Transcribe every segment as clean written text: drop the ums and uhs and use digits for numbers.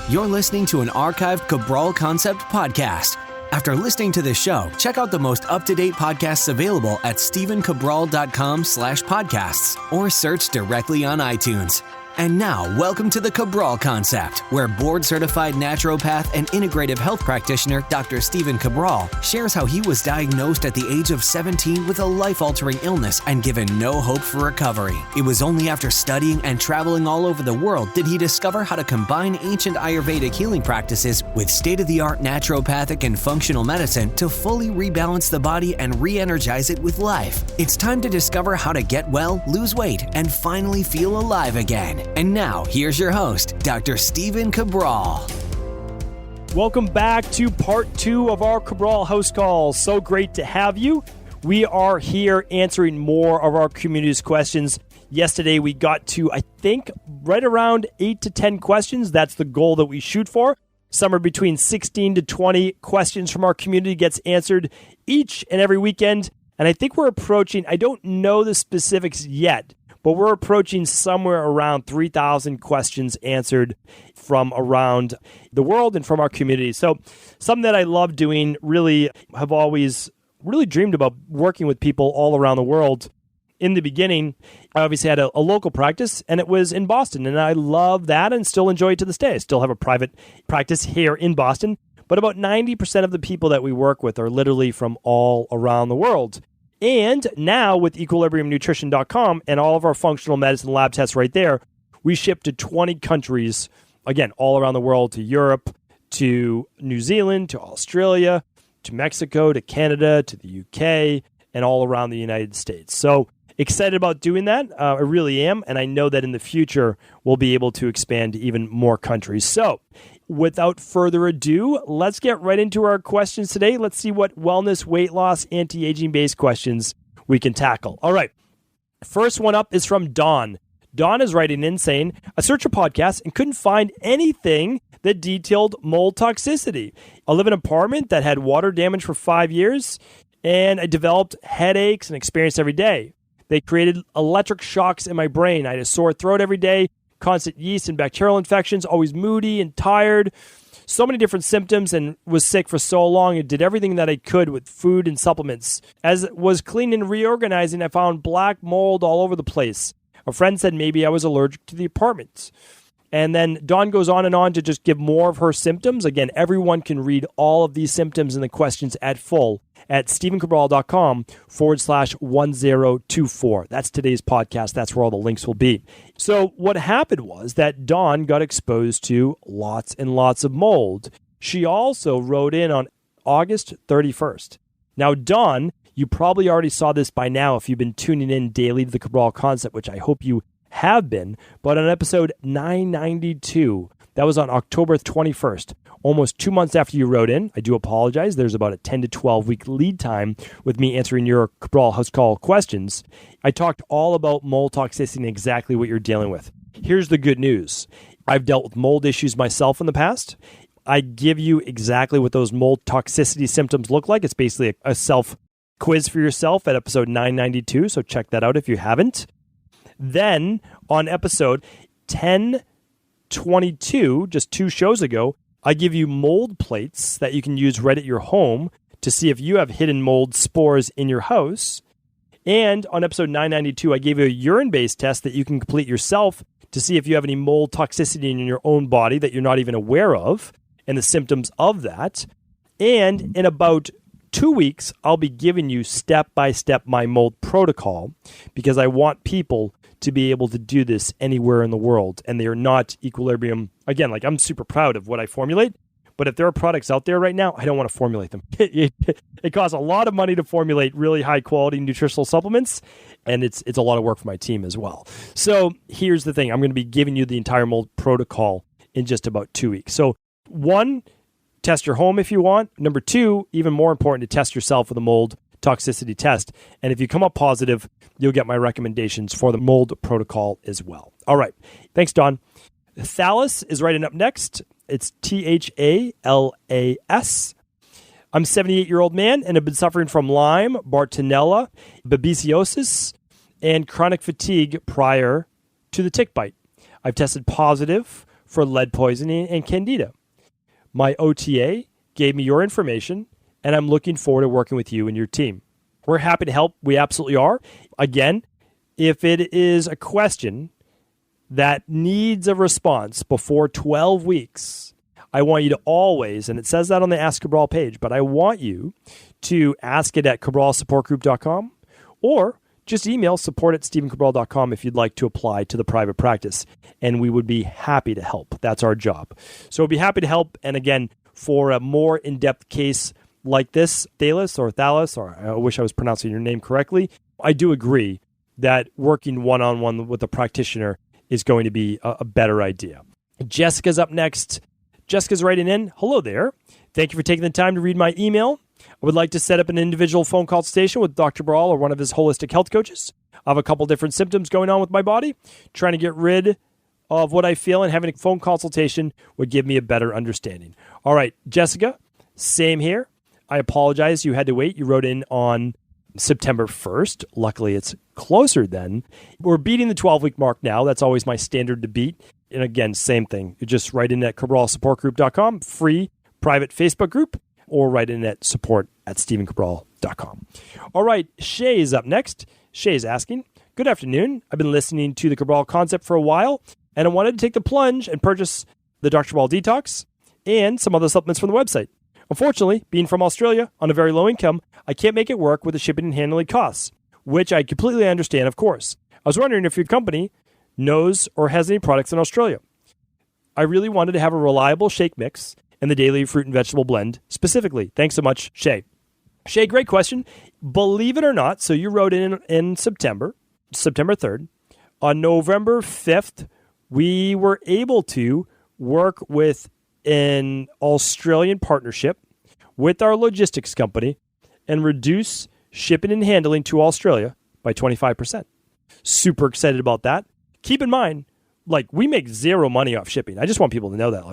You're listening to an archived Cabral Concept podcast. After listening to this show, check out the most up-to-date podcasts available at stephencabral.com/podcasts or search directly on iTunes. And now, welcome to the Cabral Concept, where board-certified naturopath and integrative health practitioner Dr. Stephen Cabral shares how he was diagnosed at the age of 17 with a life-altering illness and given no hope for recovery. It was only after studying and traveling all over the world did he discover how to combine ancient Ayurvedic healing practices with state-of-the-art naturopathic and functional medicine to fully rebalance the body and re-energize it with life. It's time to discover how to get well, lose weight, and finally feel alive again. And now, here's your host, Dr. Stephen Cabral. Welcome back to part 2 of our Cabral HouseCall. So great to have you. We are here answering more of our community's questions. Yesterday, we got to, I think, right around 8 to 10 questions. That's the goal that we shoot for. Somewhere between 16 to 20 questions from our community gets answered each and every weekend. And I think we're approaching, I don't know the specifics yet, but we're approaching somewhere around 3,000 questions answered from around the world and from our community. So something that I love doing, really have always really dreamed about working with people all around the world. In the beginning, I obviously had a local practice, and it was in Boston, and I love that and still enjoy it to this day. I still have a private practice here in Boston, but about 90% of the people that we work with are literally from all around the world. And now with equilibriumnutrition.com and all of our functional medicine lab tests right there, we ship to 20 countries, again, all around the world, to Europe, to New Zealand, to Australia, to Mexico, to Canada, to the UK, and all around the United States. So excited about doing that. I really am. And I know that in the future, we'll be able to expand to even more countries. So without further ado, let's get right into our questions today. Let's see what wellness, weight loss, anti-aging based questions we can tackle. All right. First one up is from Dawn. Dawn is writing in saying, I searched a podcast and couldn't find anything that detailed mold toxicity. I live in an apartment that had water damage for 5 years, and I developed headaches and experienced every day. They created electric shocks in my brain. I had a sore throat every day, constant yeast and bacterial infections, always moody and tired, so many different symptoms, and was sick for so long and did everything that I could with food and supplements. As it was cleaning and reorganizing, I found black mold all over the place. A friend said maybe I was allergic to the apartment. And then Dawn goes on and on to just give more of her symptoms. Again, everyone can read all of these symptoms and the questions at full at stephencabral.com/1024. That's today's podcast. That's where all the links will be. So what happened was that Dawn got exposed to lots and lots of mold. She also wrote in on August 31st. Now, Dawn, you probably already saw this by now if you've been tuning in daily to the Cabral Concept, which I hope you have been, but on episode 992, that was on October 21st, almost 2 months after you wrote in. I do apologize. There's about a 10 to 12 week lead time with me answering your Cabral HouseCall questions. I talked all about mold toxicity and exactly what you're dealing with. Here's the good news. I've dealt with mold issues myself in the past. I give you exactly what those mold toxicity symptoms look like. It's basically a self quiz for yourself at episode 992, so check that out if you haven't. Then on episode 1022, just 2 shows ago, I give you mold plates that you can use right at your home to see if you have hidden mold spores in your house. And on episode 992, I gave you a urine-based test that you can complete yourself to see if you have any mold toxicity in your own body that you're not even aware of and the symptoms of that. And in about 2 weeks, I'll be giving you step-by-step my mold protocol because I want people to be able to do this anywhere in the world, and they are not equilibrium. Again, like I'm super proud of what I formulate, but if there are products out there right now, I don't want to formulate them. It costs a lot of money to formulate really high-quality nutritional supplements, and it's a lot of work for my team as well. So here's the thing. I'm going to be giving you the entire mold protocol in just about 2 weeks. So 1, test your home if you want. Number 2, even more important, to test yourself with a mold toxicity test. And if you come up positive, you'll get my recommendations for the mold protocol as well. All right. Thanks, Don. Thalas is writing up next. It's Thalas. I'm a 78-year-old man and have been suffering from Lyme, Bartonella, babesiosis, and chronic fatigue prior to the tick bite. I've tested positive for lead poisoning and candida. My OTA gave me your information, and I'm looking forward to working with you and your team. We're happy to help. We absolutely are. Again, if it is a question that needs a response before 12 weeks, I want you to always, and it says that on the Ask Cabral page, but I want you to ask it at cabralsupportgroup.com or just email support@stephencabral.com if you'd like to apply to the private practice, and we would be happy to help. That's our job. So we'd be happy to help. And again, for a more in-depth case like this, Thalis, or I wish I was pronouncing your name correctly, I do agree that working one-on-one with a practitioner is going to be a better idea. Jessica's up next. Jessica's writing in, hello there. Thank you for taking the time to read my email. I would like to set up an individual phone consultation with Dr. Cabral or one of his holistic health coaches. I have a couple different symptoms going on with my body. Trying to get rid of what I feel, and having a phone consultation would give me a better understanding. All right, Jessica, same here. I apologize you had to wait. You wrote in on September 1st. Luckily, it's closer then. We're beating the 12-week mark now. That's always my standard to beat. And again, same thing. You just write in at cabralsupportgroup.com, free private Facebook group, or write in at support@stephencabral.com. All right, Shay is up next. Shay is asking, good afternoon. I've been listening to the Cabral concept for a while, and I wanted to take the plunge and purchase the Dr. Cabral Detox and some other supplements from the website. Unfortunately, being from Australia on a very low income, I can't make it work with the shipping and handling costs, which I completely understand, of course. I was wondering if your company knows or has any products in Australia. I really wanted to have a reliable shake mix and the daily fruit and vegetable blend specifically. Thanks so much, Shay. Shay, great question. Believe it or not, so you wrote in September 3rd. On November 5th, we were able to work with an Australian partnership with our logistics company and reduce shipping and handling to Australia by 25%. Super excited about that. Keep in mind, we make zero money off shipping. I just want people to know that.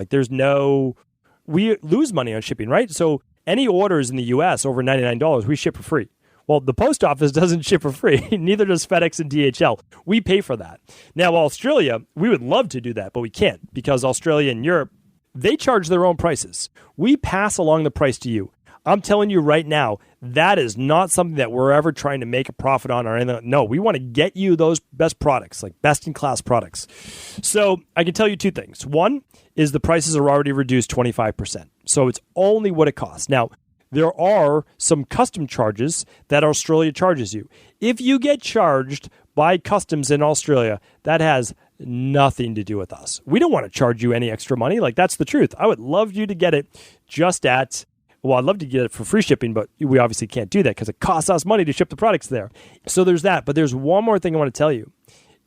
We lose money on shipping, right? So any orders in the US over $99, we ship for free. Well, the post office doesn't ship for free. Neither does FedEx and DHL. We pay for that. Now, Australia, we would love to do that, but we can't because Australia and Europe, they charge their own prices. We pass along the price to you. I'm telling you right now, that is not something that we're ever trying to make a profit on or anything. No, we want to get you those best products, like best-in-class products. So I can tell you two things. One is the prices are already reduced 25%. So it's only what it costs. Now, there are some custom charges that Australia charges you. If you get charged by customs in Australia, that has nothing to do with us. We don't want to charge you any extra money. That's the truth. I would love you to get it just at, I'd love to get it for free shipping, but we obviously can't do that because it costs us money to ship the products there. So there's that. But there's one more thing I want to tell you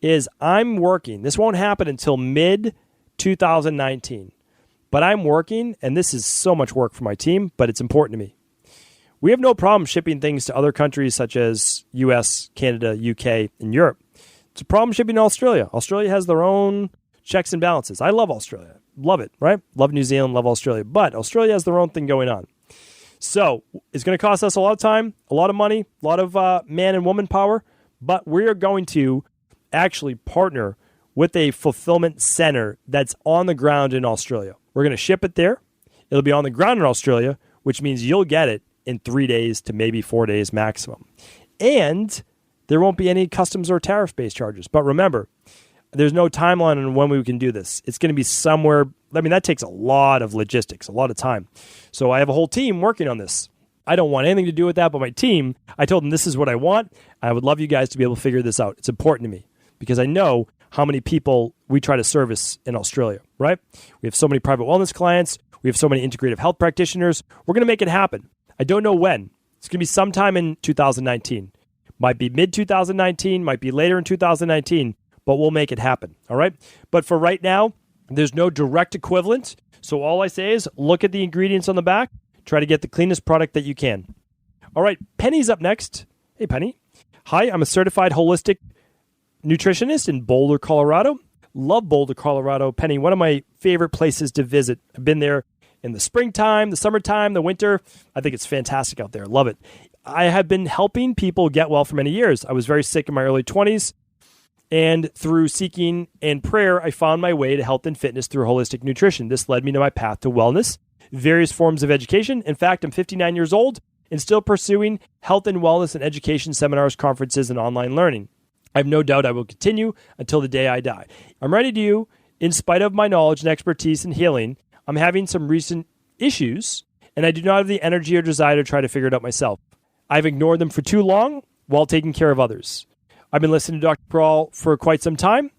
is I'm working. This won't happen until mid-2019. But I'm working, and this is so much work for my team, but it's important to me. We have no problem shipping things to other countries such as US, Canada, UK, and Europe. It's a problem shipping to Australia. Australia has their own checks and balances. I love Australia. Love it, right? Love New Zealand, love Australia. But Australia has their own thing going on. So it's going to cost us a lot of time, a lot of money, a lot of man and woman power. But we're going to actually partner with a fulfillment center that's on the ground in Australia. We're going to ship it there. It'll be on the ground in Australia, which means you'll get it in 3 days to maybe 4 days maximum. And there won't be any customs or tariff-based charges. But remember, there's no timeline on when we can do this. It's going to be somewhere. That takes a lot of logistics, a lot of time. So I have a whole team working on this. I don't want anything to do with that, but my team, I told them this is what I want. I would love you guys to be able to figure this out. It's important to me because I know how many people we try to service in Australia, right? We have so many private wellness clients. We have so many integrative health practitioners. We're going to make it happen. I don't know when. It's going to be sometime in 2019. Might be mid-2019, might be later in 2019, but we'll make it happen, all right? But for right now, there's no direct equivalent. So all I say is look at the ingredients on the back. Try to get the cleanest product that you can. All right, Penny's up next. Hey, Penny. Hi, I'm a certified holistic nutritionist in Boulder, Colorado. Love Boulder, Colorado. Penny, one of my favorite places to visit. I've been there in the springtime, the summertime, the winter. I think it's fantastic out there. Love it. I have been helping people get well for many years. I was very sick in my early 20s. And through seeking and prayer, I found my way to health and fitness through holistic nutrition. This led me to my path to wellness, various forms of education. In fact, I'm 59 years old and still pursuing health and wellness and education seminars, conferences, and online learning. I have no doubt I will continue until the day I die. I'm ready to you. In spite of my knowledge and expertise in healing, I'm having some recent issues, and I do not have the energy or desire to try to figure it out myself. I've ignored them for too long while taking care of others. I've been listening to Dr. Cabral for quite some time,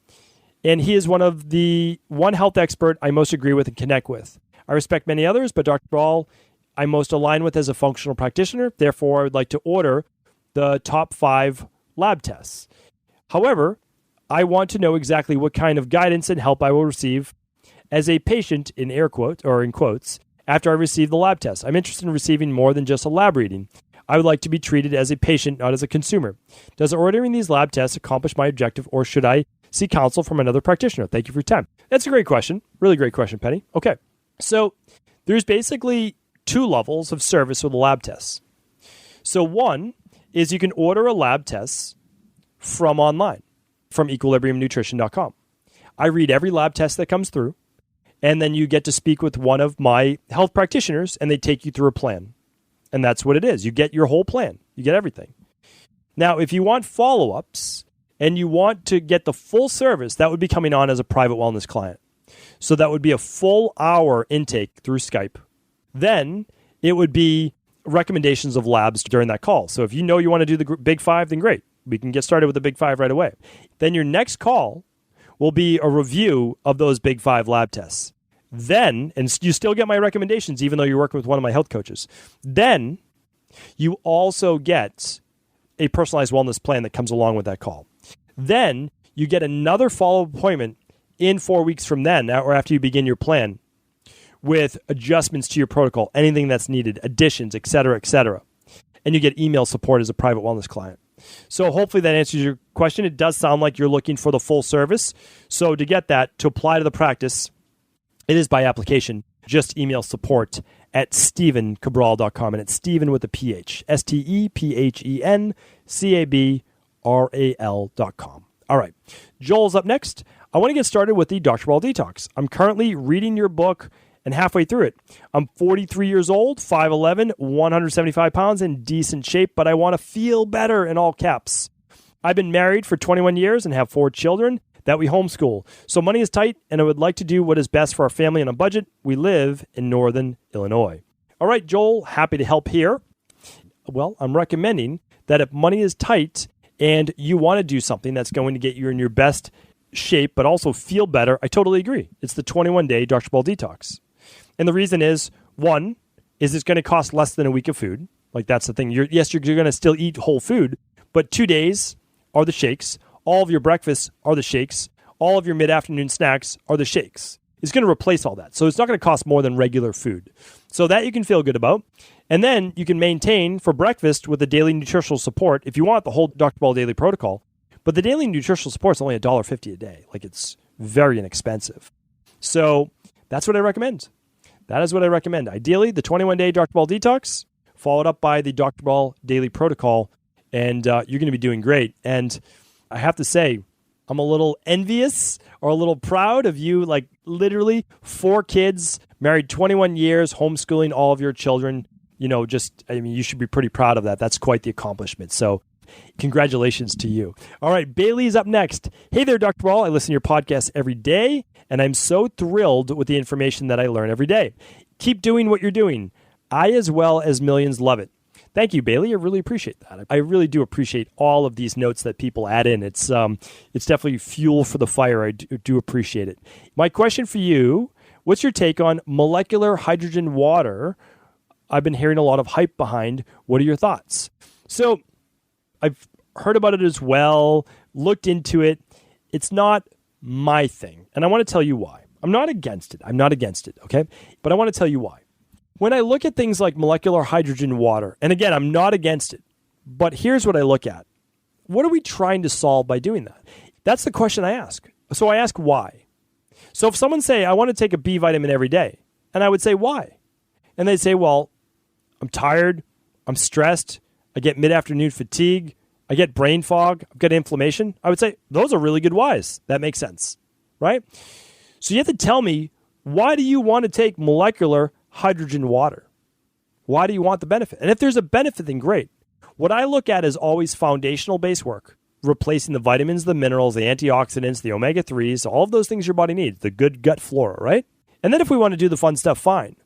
and he is one health expert I most agree with and connect with. I respect many others, but Dr. Cabral I most align with as a functional practitioner. Therefore, I would like to order the top 5 lab tests. However, I want to know exactly what kind of guidance and help I will receive as a patient, in air quotes or in quotes, after I receive the lab test. I'm interested in receiving more than just a lab reading. I would like to be treated as a patient, not as a consumer. Does ordering these lab tests accomplish my objective, or should I seek counsel from another practitioner? Thank you for your time. That's a great question. Really great question, Penny. Okay. So there's basically 2 levels of service with the lab tests. So one is you can order a lab test from online, from equilibriumnutrition.com. I read every lab test that comes through, and then you get to speak with one of my health practitioners, and they take you through a plan. And that's what it is. You get your whole plan. You get everything. Now, if you want follow-ups and you want to get the full service, that would be coming on as a private wellness client. So that would be a full hour intake through Skype. Then it would be recommendations of labs during that call. So if you know you want to do the big 5, then great. We can get started with the big 5 right away. Then your next call will be a review of those big 5 lab tests. Then, and you still get my recommendations even though you're working with one of my health coaches. Then you also get a personalized wellness plan that comes along with that call. Then you get another follow-up appointment in 4 weeks from then, or after you begin your plan, with adjustments to your protocol, anything that's needed, additions, et cetera, and you get email support as a private wellness client. So hopefully that answers your question. It does sound like you're looking for the full service. So to get that, to apply to the practice, it is by application. Just email support at StephenCabral.com, and it's Stephen with a PH, StephenCabral.com. All right, Joel's up next. I want to get started with the Dr. Cabral Detox. I'm currently reading your book and halfway through it. I'm 43 years old, 5'11", 175 pounds, in decent shape, but I want to feel better, in all caps. I've been married for 21 years and have 4 children that we homeschool. So money is tight, and I would like to do what is best for our family on a budget. We live in Northern Illinois. All right, Joel, happy to help here. Well, I'm recommending that if money is tight and you want to do something that's going to get you in your best shape, but also feel better, I totally agree. It's the 21-day Dr. Cabral Detox. And the reason is, one, is it's going to cost less than a week of food. Like, that's the thing. You're going to still eat whole food, but 2 days are the shakes. All of your breakfasts are the shakes. All of your mid-afternoon snacks are the shakes. It's going to replace all that. So it's not going to cost more than regular food. So that you can feel good about. And then you can maintain for breakfast with the daily nutritional support if you want the whole Dr. Cabral Daily Protocol. But the daily nutritional support is only $1.50 a day. Like, it's very inexpensive. So that's what I recommend. That is what I recommend. Ideally, the 21-day Dr. Cabral Detox, followed up by the Dr. Cabral Daily Protocol, and you're going to be doing great. And I have to say, I'm a little envious or a little proud of you, like literally 4 kids, married 21 years, homeschooling all of your children. You should be pretty proud of that. That's quite the accomplishment. So congratulations to you. All right, Bailey's up next. Hey there, Dr. Cabral. I listen to your podcast every day, and I'm so thrilled with the information that I learn every day. Keep doing what you're doing. I, as well as millions, love it. Thank you, Bailey. I really appreciate that. I really do appreciate all of these notes that people add in. It's definitely fuel for the fire. I do appreciate it. My question for you, what's your take on molecular hydrogen water? I've been hearing a lot of hype behind. What are your thoughts? So I've heard about it as well, looked into it. It's not my thing, and I want to tell you why. I'm not against it, okay? But I want to tell you why. When I look at things like molecular hydrogen water, and again, I'm not against it, but here's what I look at. What are we trying to solve by doing that? That's the question I ask. So I ask why. So if someone say, I want to take a B vitamin every day, and I would say, why? And they'd say, well, I'm tired, I'm stressed, I get mid-afternoon fatigue, I get brain fog, I've got inflammation, I would say those are really good whys. That makes sense, right? So you have to tell me, why do you want to take molecular hydrogen water? Why do you want the benefit? And if there's a benefit, then great. What I look at is always foundational base work, replacing the vitamins, the minerals, the antioxidants, the omega-3s, all of those things your body needs, the good gut flora, right? And then if we want to do the fun stuff, fine.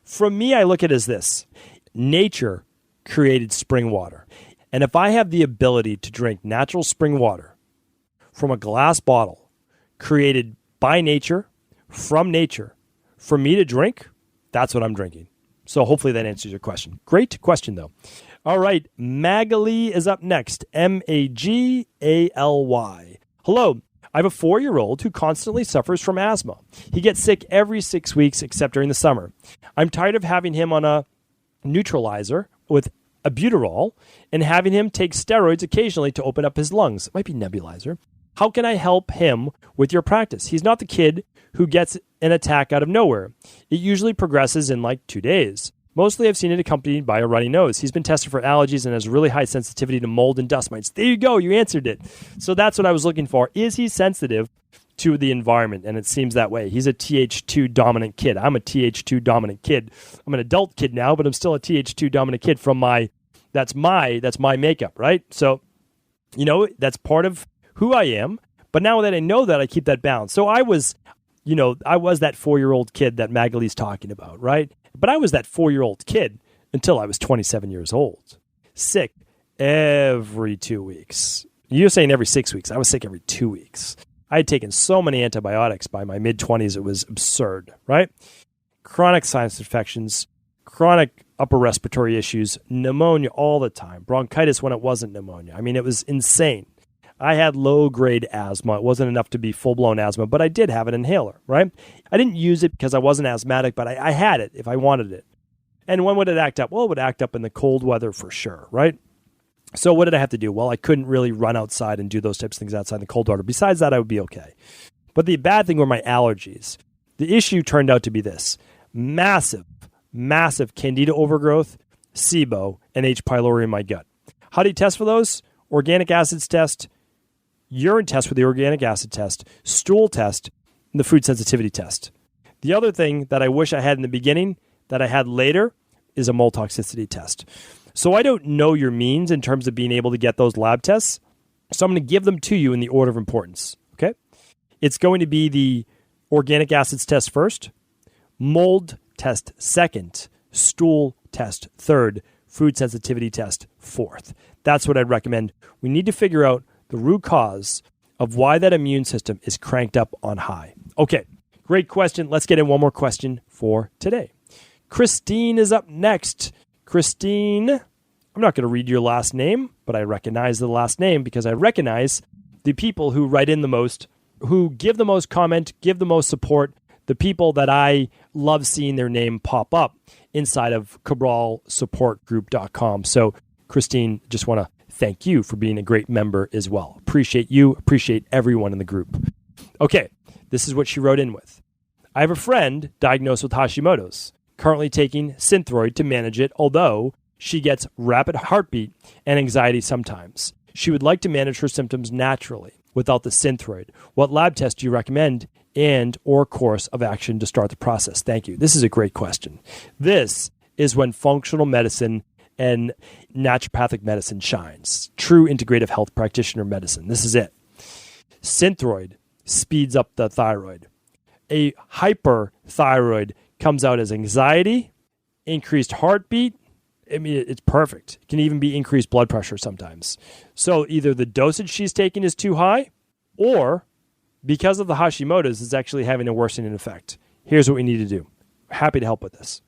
From me, I look at it as this. Nature created spring water. And if I have the ability to drink natural spring water from a glass bottle created by nature, from nature, for me to drink, that's what I'm drinking. So hopefully that answers your question. Great question, though. All right, Magali is up next. Magali. Hello. I have a 4-year-old who constantly suffers from asthma. He gets sick every 6 weeks except during the summer. I'm tired of having him on a neutralizer with albuterol and having him take steroids occasionally to open up his lungs. It might be nebulizer. How can I help him with your practice? He's not the kid who gets an attack out of nowhere. It usually progresses in like 2 days. Mostly I've seen it accompanied by a runny nose. He's been tested for allergies and has really high sensitivity to mold and dust mites. There you go. You answered it. So that's what I was looking for. Is he sensitive to the environment? And it seems that way. He's a Th2 dominant kid. I'm a Th2 dominant kid. I'm an adult kid now, but I'm still a Th2 dominant kid from that's my makeup, right? So, that's part of who I am. But now that I know that, I keep that balance. So I was that 4-year-old kid that Magali's talking about, right? But I was that 4-year-old kid until I was 27 years old. Sick every 2 weeks. You're saying every 6 weeks. I was sick every 2 weeks. I had taken so many antibiotics by my mid-20s, it was absurd, right? Chronic sinus infections, chronic upper respiratory issues, pneumonia all the time, bronchitis when it wasn't pneumonia. I mean, it was insane. I had low-grade asthma. It wasn't enough to be full-blown asthma, but I did have an inhaler, right? I didn't use it because I wasn't asthmatic, but I had it if I wanted it. And when would it act up? Well, it would act up in the cold weather for sure, right? So what did I have to do? Well, I couldn't really run outside and do those types of things outside in the cold water. Besides that, I would be okay. But the bad thing were my allergies. The issue turned out to be this. Massive candida overgrowth, SIBO, and H. pylori in my gut. How do you test for those? Organic acids test, urine test with the organic acid test, stool test, and the food sensitivity test. The other thing that I wish I had in the beginning that I had later is a mold toxicity test. So I don't know your means in terms of being able to get those lab tests. So I'm going to give them to you in the order of importance. Okay? It's going to be the organic acids test first, mold test second, stool test third, food sensitivity test fourth. That's what I'd recommend. We need to figure out the root cause of why that immune system is cranked up on high. Okay, great question. Let's get in one more question for today. Christine is up next. Christine, I'm not going to read your last name, but I recognize the last name because I recognize the people who write in the most, who give the most comment, give the most support, the people that I love seeing their name pop up inside of CabralSupportGroup.com. So, Christine, just want to thank you for being a great member as well. Appreciate you. Appreciate everyone in the group. Okay, this is what she wrote in with. I have a friend diagnosed with Hashimoto's, currently taking Synthroid to manage it, although she gets rapid heartbeat and anxiety sometimes. She would like to manage her symptoms naturally without the Synthroid. What lab test do you recommend and or course of action to start the process? Thank you. This is a great question. This is when functional medicine and naturopathic medicine shines. True integrative health practitioner medicine. This is it. Synthroid speeds up the thyroid. A hyperthyroid comes out as anxiety, increased heartbeat. I mean, it's perfect. It can even be increased blood pressure sometimes. So either the dosage she's taking is too high, or because of the Hashimoto's, it's actually having a worsening effect. Here's what we need to do. Happy to help with this.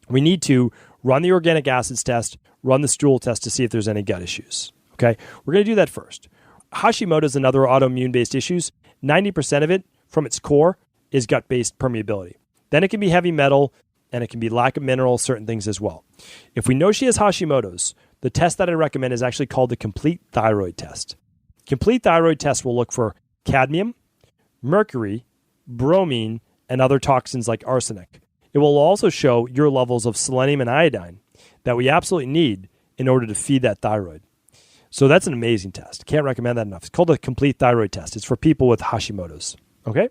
We need to run the organic acids test, run the stool test to see if there's any gut issues. Okay? We're going to do that first. Hashimoto's and other autoimmune-based issues, 90% of it from its core is gut-based permeability. Then it can be heavy metal, and it can be lack of minerals, certain things as well. If we know she has Hashimoto's, the test that I recommend is actually called the complete thyroid test. Complete thyroid test will look for cadmium, mercury, bromine, and other toxins like arsenic. It will also show your levels of selenium and iodine that we absolutely need in order to feed that thyroid. So that's an amazing test. Can't recommend that enough. It's called a complete thyroid test. It's for people with Hashimoto's. Okay?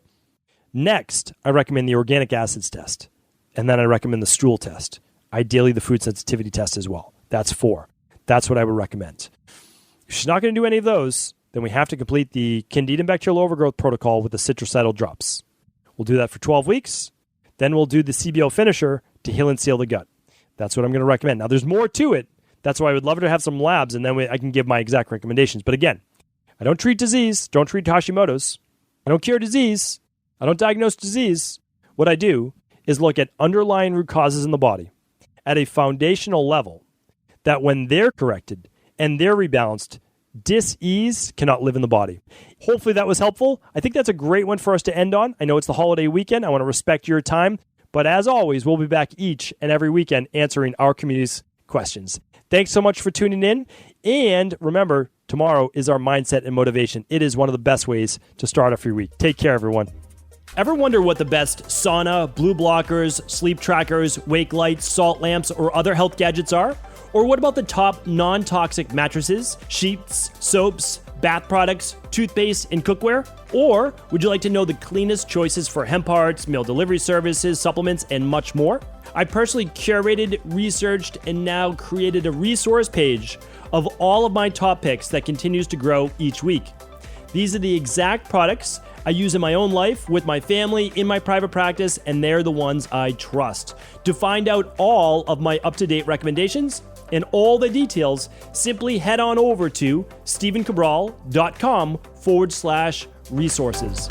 Next, I recommend the organic acids test. And then I recommend the stool test. Ideally, the food sensitivity test as well. That's 4. That's what I would recommend. If she's not going to do any of those, then we have to complete the Candida and bacterial overgrowth protocol with the citricidal drops. We'll do that for 12 weeks. Then we'll do the CBO finisher to heal and seal the gut. That's what I'm going to recommend. Now, there's more to it. That's why I would love to have some labs, and then I can give my exact recommendations. But again, I don't treat disease. Don't treat Hashimoto's. I don't cure disease. I don't diagnose disease. What I do is look at underlying root causes in the body at a foundational level that when they're corrected and they're rebalanced, dis-ease cannot live in the body. Hopefully that was helpful. I think that's a great one for us to end on. I know it's the holiday weekend. I want to respect your time. But as always, we'll be back each and every weekend answering our community's questions. Thanks so much for tuning in. And remember, tomorrow is our mindset and motivation. It is one of the best ways to start off your week. Take care, everyone. Ever wonder what the best sauna, blue blockers, sleep trackers, wake lights, salt lamps, or other health gadgets are? Or what about the top non-toxic mattresses, sheets, soaps, bath products, toothpaste, and cookware? Or would you like to know the cleanest choices for hemp parts, meal delivery services, supplements, and much more? I personally curated, researched, and now created a resource page of all of my top picks that continues to grow each week. These are the exact products I use in my own life, with my family, in my private practice, and they're the ones I trust. To find out all of my up-to-date recommendations and all the details, simply head on over to stephencabral.com/resources.